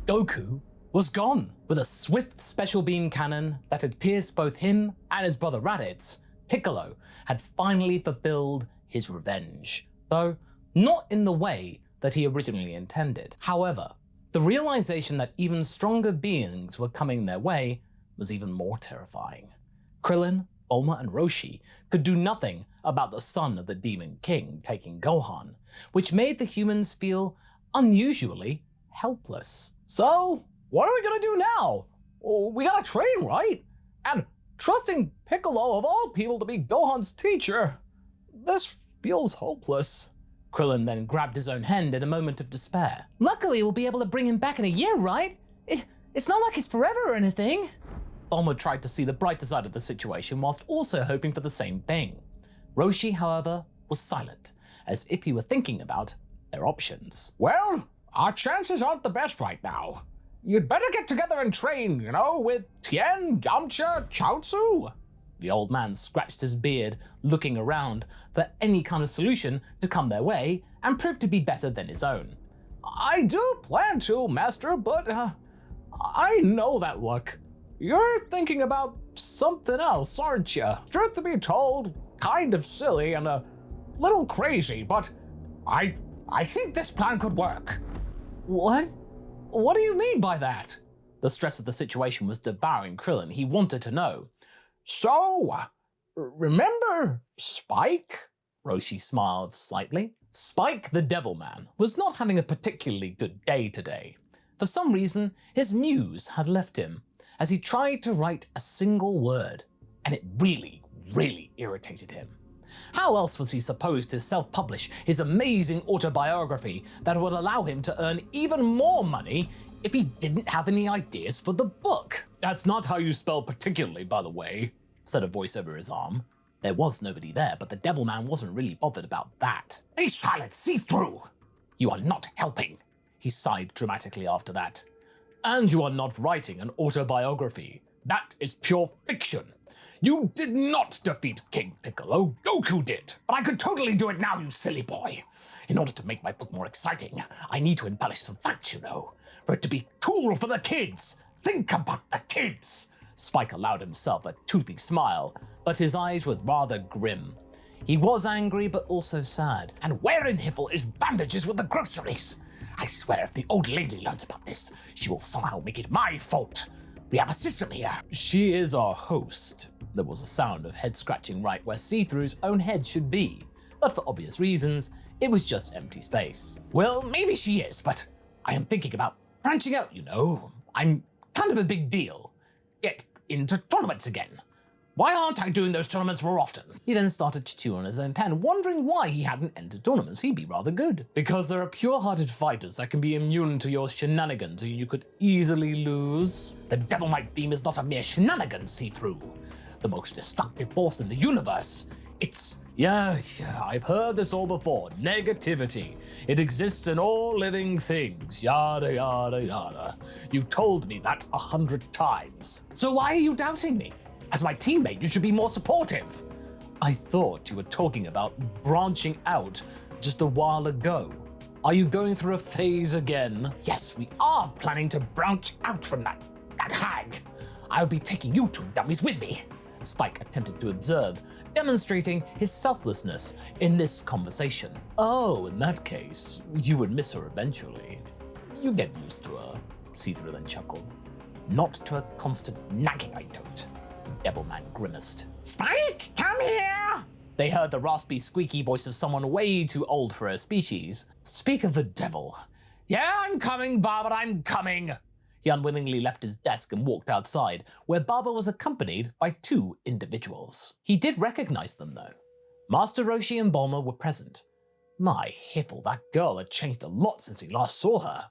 Goku was gone. With a swift special beam cannon that had pierced both him and his brother Raditz, Piccolo had finally fulfilled his revenge, though not in the way that he originally intended. However, the realization that even stronger beings were coming their way was even more terrifying. Krillin, Bulma, and Roshi could do nothing about the son of the Demon King taking Gohan, which made the humans feel unusually helpless. So, what are we gonna do now? We gotta train, right? And trusting Piccolo of all people to be Gohan's teacher, this feels hopeless. Krillin then grabbed his own hand in a moment of despair. Luckily, we'll be able to bring him back in a year, right? It's not like it's forever or anything. Bulma tried to see the brighter side of the situation whilst also hoping for the same thing. Roshi, however, was silent, as if he were thinking about their options. Well, our chances aren't the best right now. You'd better get together and train, with Tien, Yamcha, Chaozu. The old man scratched his beard, looking around for any kind of solution to come their way and prove to be better than his own. I do plan to, Master, but I know that look. You're thinking about something else, aren't you? Truth to be told, kind of silly and a little crazy, but I think this plan could work. What? What do you mean by that? The stress of the situation was devouring Krillin. He wanted to know. So, remember Spike? Roshi smiled slightly. Spike the Devilman was not having a particularly good day today. For some reason, his muse had left him, as he tried to write a single word, and it really irritated him. How else was he supposed to self-publish his amazing autobiography that would allow him to earn even more money if he didn't have any ideas for the book? That's not how you spell particularly, by the way, said a voice over his arm. There was nobody there, but the Devilman wasn't really bothered about that. Be silent, see through! You are not helping, he sighed dramatically after that. And you are not writing an autobiography. That is pure fiction. You did not defeat King Piccolo, Goku did. But I could totally do it now, you silly boy. In order to make my book more exciting, I need to embellish some facts, for it to be cool for the kids. Think about the kids. Spike allowed himself a toothy smile, but his eyes were rather grim. He was angry, but also sad. And where in Hiffle is bandages with the groceries? I swear if the old lady learns about this, she will somehow make it my fault. We have a system here. She is our host. There was a sound of head scratching right where See-Through's own head should be, but for obvious reasons, it was just empty space. Well, maybe she is, but I am thinking about branching out, I'm kind of a big deal. Get into tournaments again. Why aren't I doing those tournaments more often? He then started to chew on his own pen, wondering why he hadn't entered tournaments. He'd be rather good. Because there are pure-hearted fighters that can be immune to your shenanigans and you could easily lose. The Devilmite beam is not a mere shenanigan, See-Through. The most destructive force in the universe. It's... Yeah, I've heard this all before. Negativity. It exists in all living things. Yada, yada, yada. You've told me that 100 times. So why are you doubting me? As my teammate, you should be more supportive. I thought you were talking about branching out just a while ago. Are you going through a phase again? Yes, we are planning to branch out from that hag. I'll be taking you two dummies with me. Spike attempted to observe, demonstrating his selflessness in this conversation. Oh, in that case, you would miss her eventually. You get used to her, See-Through then chuckled. Not to a constant nagging, I don't. Devilman grimaced. Spike, come here! They heard the raspy, squeaky voice of someone way too old for her species. Speak of the devil. Yeah, I'm coming, Baba, I'm coming! He unwillingly left his desk and walked outside, where Baba was accompanied by two individuals. He did recognize them, though. Master Roshi and Bulma were present. My Hiffle, that girl had changed a lot since he last saw her.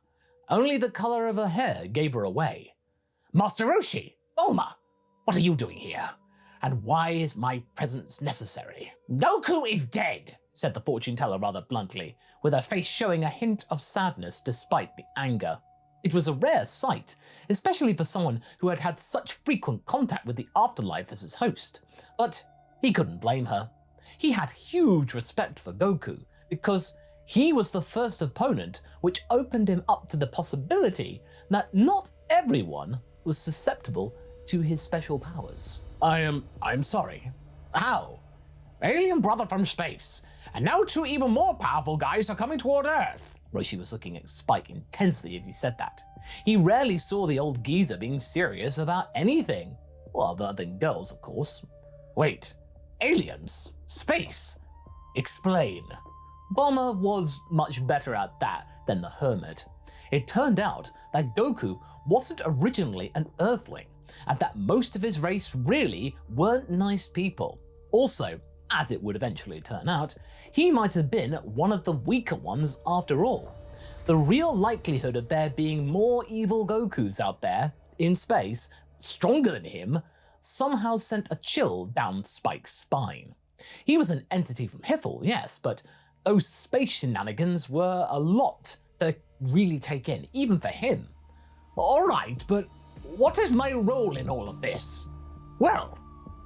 Only the color of her hair gave her away. Master Roshi! Bulma! What are you doing here? And why is my presence necessary? Goku is dead, said the fortune teller rather bluntly, with her face showing a hint of sadness despite the anger. It was a rare sight, especially for someone who had had such frequent contact with the afterlife as his host. But he couldn't blame her. He had huge respect for Goku, because he was the first opponent which opened him up to the possibility that not everyone was susceptible to his special powers. I'm sorry. How? Alien brother from space, and now two even more powerful guys are coming toward Earth. Roshi was looking at Spike intensely as he said that. He rarely saw the old geezer being serious about anything. Well, other than girls, of course. Wait, aliens? Space? Explain. Bulma was much better at that than the hermit. It turned out that Goku wasn't originally an Earthling, and that most of his race really weren't nice people. Also, as it would eventually turn out, he might have been one of the weaker ones after all. The real likelihood of there being more evil Gokus out there, in space, stronger than him, somehow sent a chill down Spike's spine. He was an entity from Hiffle, yes, but those space shenanigans were a lot to really take in, even for him. Alright, but what is my role in all of this? Well,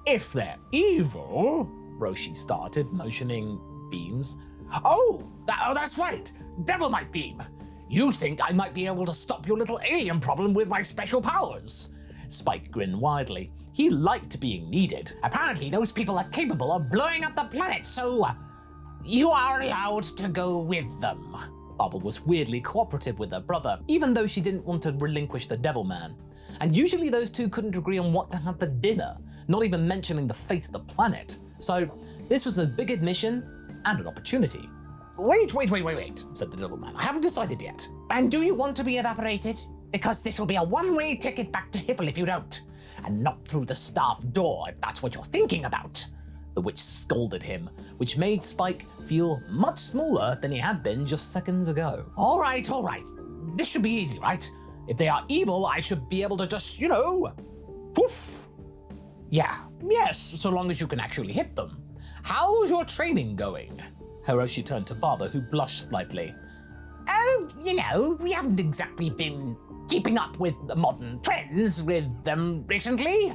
if they're evil, Roshi started, motioning beams. Oh, that's right, Devilmite beam. You think I might be able to stop your little alien problem with my special powers? Spike grinned widely. He liked being needed. Apparently those people are capable of blowing up the planet, so you are allowed to go with them. Baba was weirdly cooperative with her brother, even though she didn't want to relinquish the Devilman. And usually those two couldn't agree on what to have for dinner, not even mentioning the fate of the planet. So this was a big admission and an opportunity. Wait, said the Devilman. I haven't decided yet. And do you want to be evaporated? Because this will be a one-way ticket back to Hiffle if you don't. And not through the staff door, if that's what you're thinking about. The witch scolded him, which made Spike feel much smaller than he had been just seconds ago. All right. This should be easy, right? If they are evil, I should be able to just, poof. Yes, so long as you can actually hit them. How's your training going? Hiroshi turned to Baba, who blushed slightly. Oh, we haven't exactly been keeping up with the modern trends with them recently.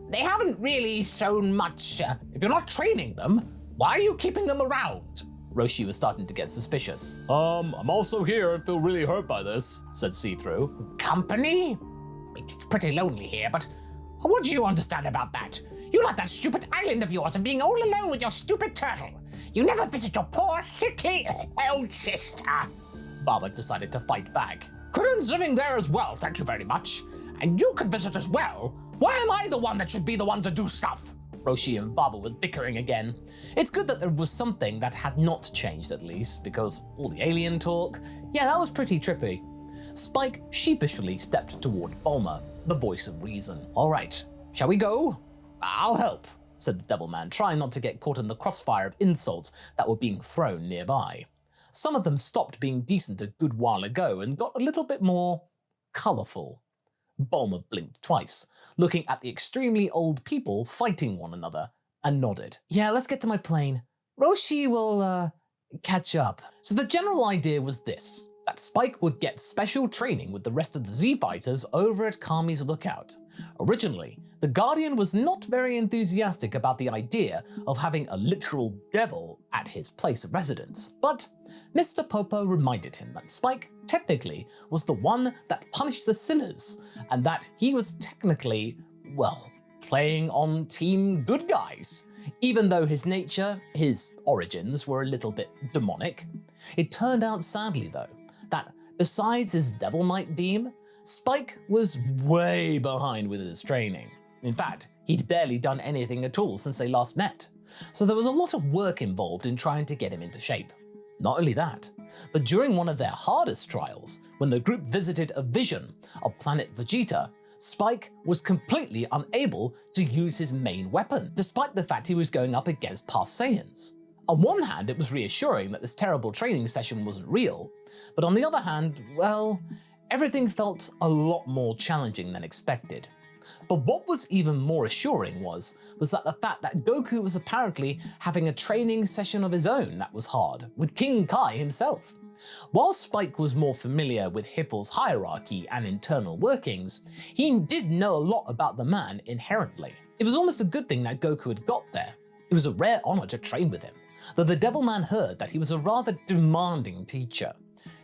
They haven't really shown much. If you're not training them, why are you keeping them around? Roshi was starting to get suspicious. I'm also here and feel really hurt by this, said See-Through. Company? It's pretty lonely here, but what do you understand about that? You like that stupid island of yours and being all alone with your stupid turtle. You never visit your poor, sickly old sister. Baba decided to fight back. Krillin's living there as well, thank you very much. And you can visit as well. Why am I the one that should be the one to do stuff? Roshi and Baba were bickering again. It's good that there was something that had not changed at least, because all the alien talk, that was pretty trippy. Spike sheepishly stepped toward Bulma, the voice of reason. All right, shall we go? I'll help, said the Devilman, trying not to get caught in the crossfire of insults that were being thrown nearby. Some of them stopped being decent a good while ago and got a little bit more colourful. Bulma blinked twice, looking at the extremely old people fighting one another, and nodded. Yeah, let's get to my plane. Roshi will, catch up. So the general idea was this, that Spike would get special training with the rest of the Z-Fighters over at Kami's lookout. Originally, the Guardian was not very enthusiastic about the idea of having a literal devil at his place of residence, but Mr. Popo reminded him that Spike technically was the one that punished the sinners, and that he was technically, playing on Team Good Guys. Even though his nature, his origins were a little bit demonic. It turned out sadly though, that besides his Devilmite beam, Spike was way behind with his training. In fact, he'd barely done anything at all since they last met. So there was a lot of work involved in trying to get him into shape. Not only that, but during one of their hardest trials, when the group visited a vision of planet Vegeta, Spike was completely unable to use his main weapon, despite the fact he was going up against past Saiyans. On one hand, it was reassuring that this terrible training session wasn't real, but on the other hand, everything felt a lot more challenging than expected. But what was even more assuring was that the fact that Goku was apparently having a training session of his own that was hard, with King Kai himself. While Spike was more familiar with Hiffle's hierarchy and internal workings, he did know a lot about the man inherently. It was almost a good thing that Goku had got there. It was a rare honor to train with him, though the Devilman heard that he was a rather demanding teacher.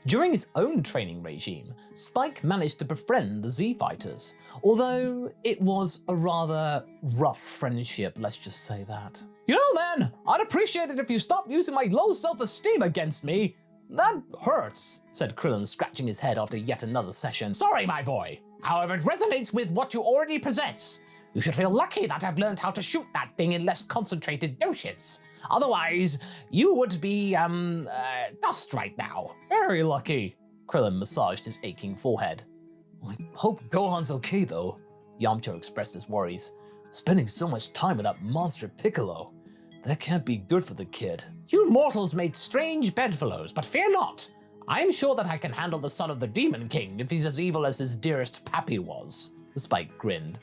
During his own training regime, Spike managed to befriend the Z-Fighters, although it was a rather rough friendship, let's just say that. You know, man, I'd appreciate it if you stopped using my low self-esteem against me. That hurts, said Krillin, scratching his head after yet another session. Sorry, my boy. However, it resonates with what you already possess. You should feel lucky that I've learned how to shoot that thing in less concentrated doses. Otherwise, you would be, dust right now. Very lucky. Krillin massaged his aching forehead. I hope Gohan's okay, though. Yamcha expressed his worries. Spending so much time with that monster Piccolo. That can't be good for the kid. You mortals made strange bedfellows, but fear not. I'm sure that I can handle the son of the Demon King if he's as evil as his dearest pappy was. Spike grinned.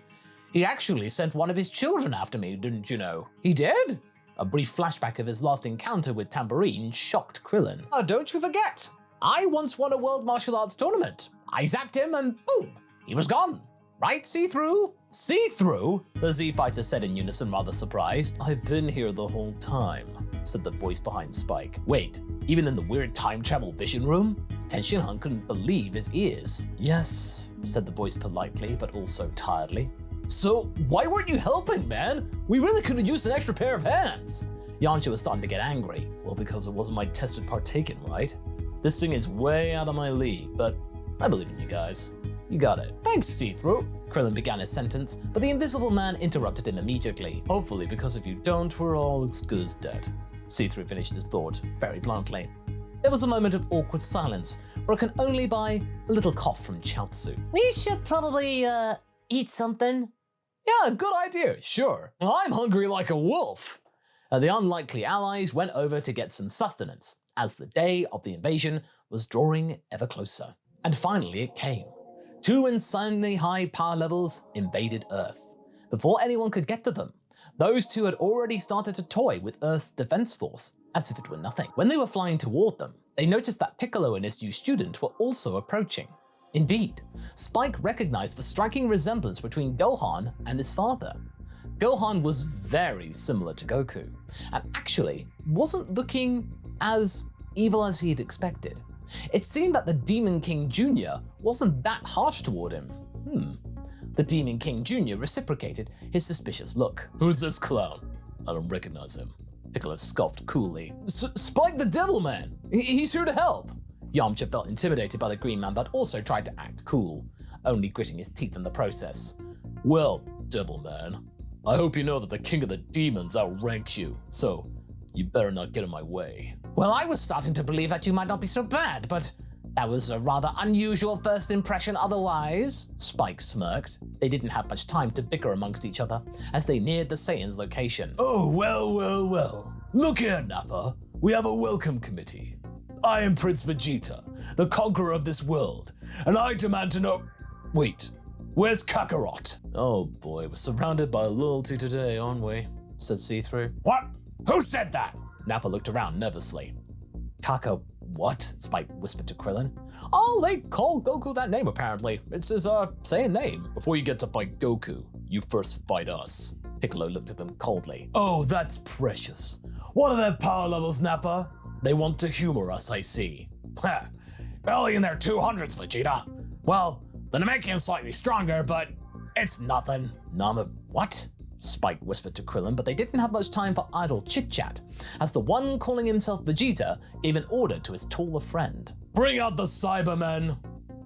He actually sent one of his children after me, didn't you know? He did? A brief flashback of his last encounter with Tambourine shocked Krillin. Oh, don't you forget, I once won a world martial arts tournament. I zapped him and boom, he was gone. Right, see-through? See-through? The Z-Fighter said in unison, rather surprised. I've been here the whole time, said the voice behind Spike. Wait, even in the weird time travel vision room? Tenshinhan couldn't believe his ears. Yes, said the voice politely, but also tiredly. So, why weren't you helping, man? We really could have used an extra pair of hands. Yamcha was starting to get angry. Well, because it wasn't my test to partake in, right? This thing is way out of my league, but I believe in you guys. You got it. Thanks, See-Through. Krillin began his sentence, but the Invisible Man interrupted him immediately. Hopefully, because if you don't, we're all as good as dead. See-Through finished his thought very bluntly. There was a moment of awkward silence, broken only by a little cough from Chaozu. We should probably, eat something. Yeah, good idea, sure. I'm hungry like a wolf. The unlikely allies went over to get some sustenance, as the day of the invasion was drawing ever closer. And finally it came. 2 insanely high power levels invaded Earth. Before anyone could get to them, those 2 had already started to toy with Earth's defense force, as if it were nothing. When they were flying toward them, they noticed that Piccolo and his new student were also approaching. Indeed, Spike recognized the striking resemblance between Gohan and his father. Gohan was very similar to Goku, and actually wasn't looking as evil as he had expected. It seemed that the Demon King Jr. wasn't that harsh toward him. The Demon King Jr. reciprocated his suspicious look. Who's this clown? I don't recognize him. Piccolo scoffed coolly. Spike the Devilman! He's here to help! Yamcha felt intimidated by the Green Man, but also tried to act cool, only gritting his teeth in the process. Well, Devilman, I hope you know that the King of the Demons outranks you, so you better not get in my way. Well, I was starting to believe that you might not be so bad, but that was a rather unusual first impression otherwise, Spike smirked. They didn't have much time to bicker amongst each other as they neared the Saiyans' location. Oh, well. Look here, Nappa. We have a welcome committee. I am Prince Vegeta, the conqueror of this world, and I demand to know— Wait, where's Kakarot? Oh boy, we're surrounded by loyalty today, aren't we? Said See-Through. What? Who said that? Nappa looked around nervously. What? Spike whispered to Krillin. Oh, they call Goku that name apparently. It's his, Saiyan name. Before you get to fight Goku, you first fight us. Piccolo looked at them coldly. Oh, that's precious. What are their power levels, Nappa? They want to humor us, I see. Barely in their 200s, Vegeta. Well, the Namekian's slightly stronger, but it's nothing. What? Spike whispered to Krillin, but they didn't have much time for idle chit-chat, as the one calling himself Vegeta gave an order to his taller friend. Bring out the Cybermen!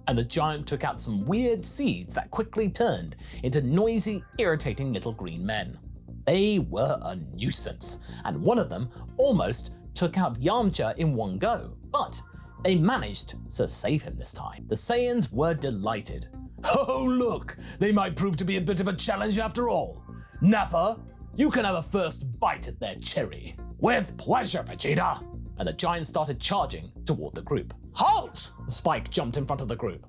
And the giant took out some weird seeds that quickly turned into noisy, irritating little green men. They were a nuisance, and one of them almost took out Yamcha in one go, but they managed to save him this time. The Saiyans were delighted. Oh look, they might prove to be a bit of a challenge after all. Nappa, you can have a first bite at their cherry. With pleasure, Vegeta. And the giant started charging toward the group. Halt! Spike jumped in front of the group.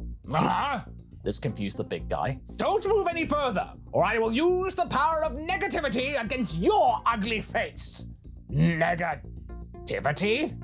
This confused the big guy. Don't move any further, or I will use the power of negativity against your ugly face. Negativity?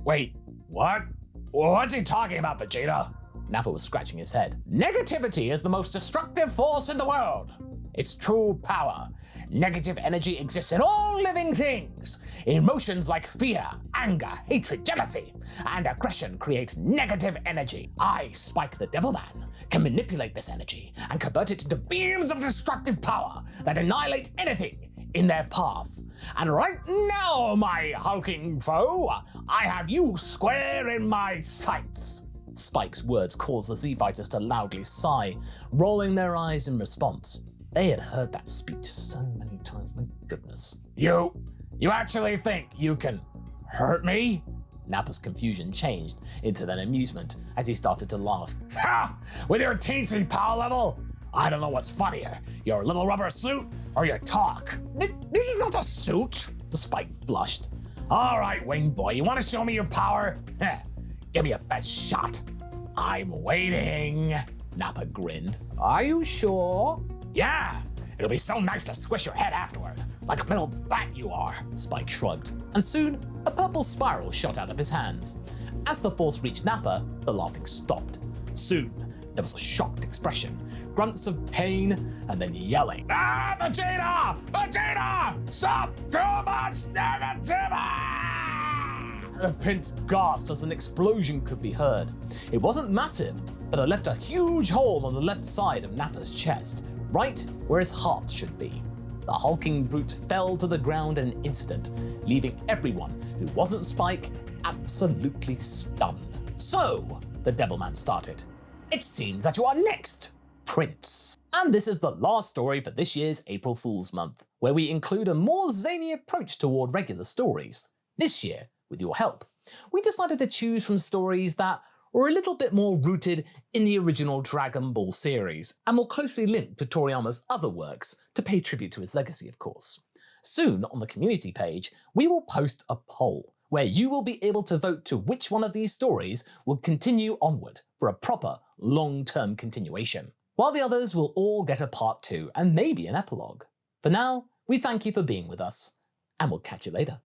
Wait, what? What's he talking about, Vegeta? Nappa was scratching his head. Negativity is the most destructive force in the world. its true power. Negative energy exists in all living things. Emotions like fear, anger, hatred, jealousy, and aggression create negative energy. I, Spike the Devilman, can manipulate this energy and convert it into beams of destructive power that annihilate anything in their path. And right now, my hulking foe, I have you square in my sights. Spike's words caused the Z-Fighters to loudly sigh, rolling their eyes in response. They had heard that speech so many times, my goodness. You actually think you can hurt me? Nappa's confusion changed into an amusement as he started to laugh. Ha! With your teensy power level? I don't know what's funnier, your little rubber suit or your talk. This is not a suit, Spike blushed. All right, wing boy, you want to show me your power? Give me your best shot. I'm waiting, Nappa grinned. Are you sure? Yeah, it'll be so nice to squish your head afterward, like a little bat you are, Spike shrugged. And soon, a purple spiral shot out of his hands. As the force reached Nappa, the laughing stopped. Soon, there was a shocked expression, grunts of pain, and then yelling. Ah, Vegeta! Vegeta! Stop! Too much negativity! The prince gasped as an explosion could be heard. It wasn't massive, but it left a huge hole on the left side of Nappa's chest, right where his heart should be. The hulking brute fell to the ground in an instant, leaving everyone who wasn't Spike absolutely stunned. So, the Devilman started. It seems that you are next, Prince. And this is the last story for this year's April Fool's Month, where we include a more zany approach toward regular stories. This year, with your help, we decided to choose from stories that were a little bit more rooted in the original Dragon Ball series, and more closely linked to Toriyama's other works to pay tribute to his legacy, of course. Soon, on the community page, we will post a poll, where you will be able to vote to which one of these stories will continue onward for a proper, long-term continuation, while the others will all get a part 2 and maybe an epilogue. For now, we thank you for being with us, and we'll catch you later.